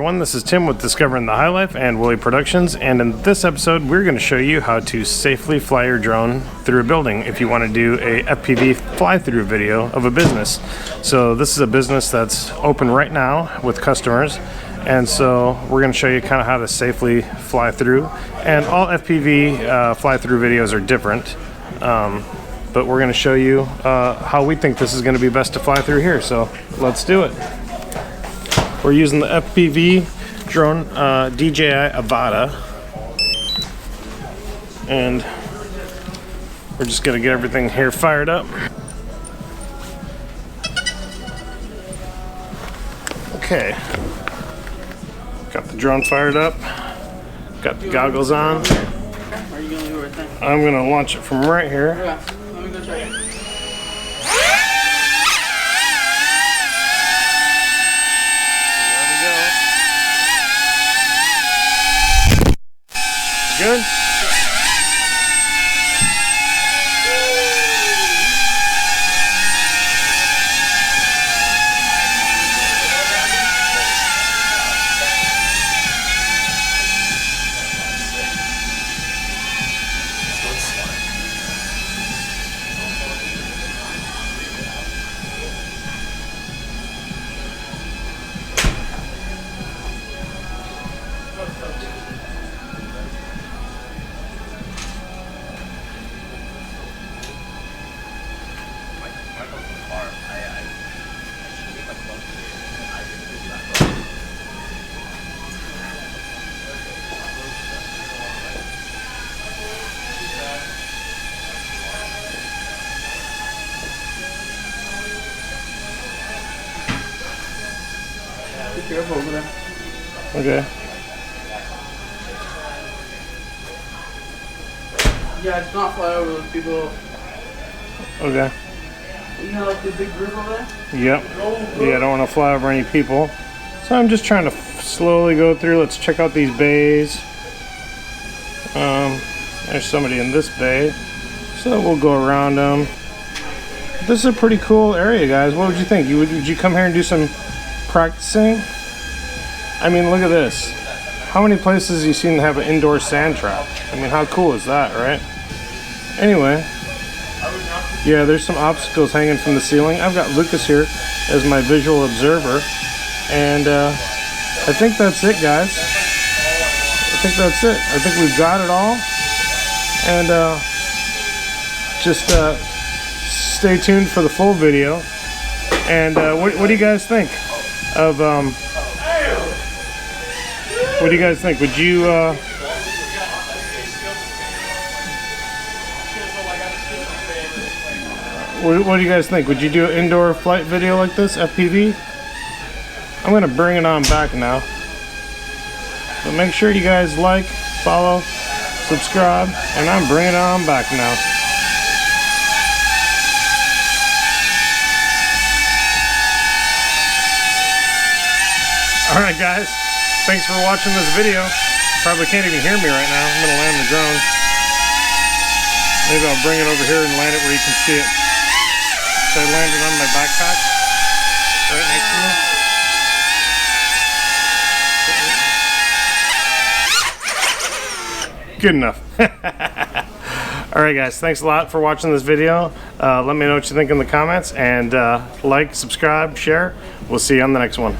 everyone, this is Tim with Discovering the High Life and Woolly Productions, and in this episode we're going to show you how to safely fly your drone through a building if you want to do a FPV fly-through video of a business. So this is a business that's open right now with customers, and so we're going to show you kind of how to safely fly through, and all FPV fly-through videos are different, but we're going to show you how we think this is going to be best to fly through here, so let's do it. We're using the FPV drone DJI Avata, and we're just going to get everything here fired up. Okay, got the drone fired up, got the goggles on. Are you gonna do right there? I'm going to launch it from right here. Yeah, let me go check it. Good? Be careful over there. Okay. Yeah, it's not fly over those people. Okay. You know, like the big group over there? Yep. Yeah, I don't want to fly over any people. So I'm just trying to slowly go through. Let's check out these bays. There's somebody in this bay. So we'll go around them. This is a pretty cool area, guys. What would you think? Would you come here and do some practicing? I mean, look at this. How many places you seen have an indoor sand trap? I mean, how cool is that, right? Anyway, yeah, there's some obstacles hanging from the ceiling. I've got Lucas here as my visual observer, and I think that's it, guys. I think that's it. I think we've got it all, and just stay tuned for the full video. And what do you guys think of what do you guys think? Would you what do you guys think? Would you do an indoor flight video like this, FPV? I'm gonna bring it on back now. So make sure you guys like, follow, subscribe, and I'm bringing it on back now. Alright guys, thanks for watching this video. Probably can't even hear me right now. I'm gonna land the drone. Maybe I'll bring it over here and land it where you can see it. So I landed on my backpack right next to me. Good enough. Alright guys, thanks a lot for watching this video. Let me know what you think in the comments, and like, subscribe, share. We'll see you on the next one.